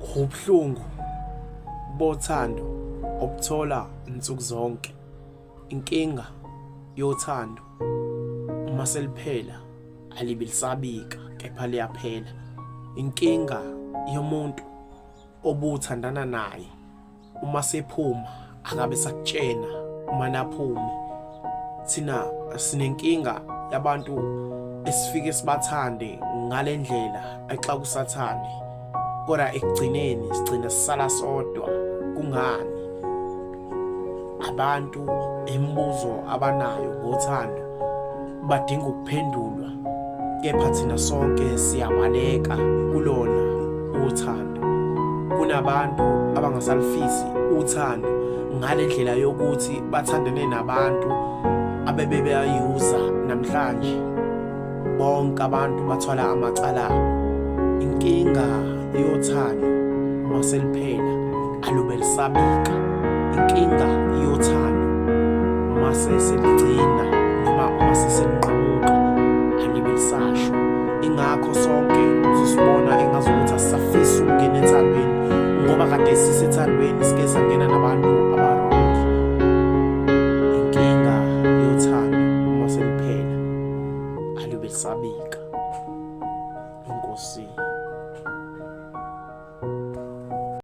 Ubuhlungu bothando obuthola insuku zonke. Inkinga yothando uma seliphela alibe lisabika kepha liyaphela. Inkinga yomuntu obuthandana naye uma sephuma akabe sakutshena uma naphumi. Thina sinenkinga yabantu esifike sibathande ngalendlela exa kusathane, kodwa ekugcineni sigcina sisala sodwa. Kungani? Abantu imibuzo abanayo ngothando badinga ukuphendulwa, kepha thina sonke siyabaleka kulona uthando. Kunabantu abangasalifisi uthando ngalendlela yokuthi bathandane nabantu abebebayuza namhlanje. Bonke abantu bathwala amacala abo. Inkinga yothando uma seliphela alube lisabika. Inkinga yothando uma seseligcina noma uma seselinqamuka alibe lisasho. Ingakho sonke uzosibona engazukuthi asisafisa ukungena ethandweni, ngoba kade sisethandweni sike sangena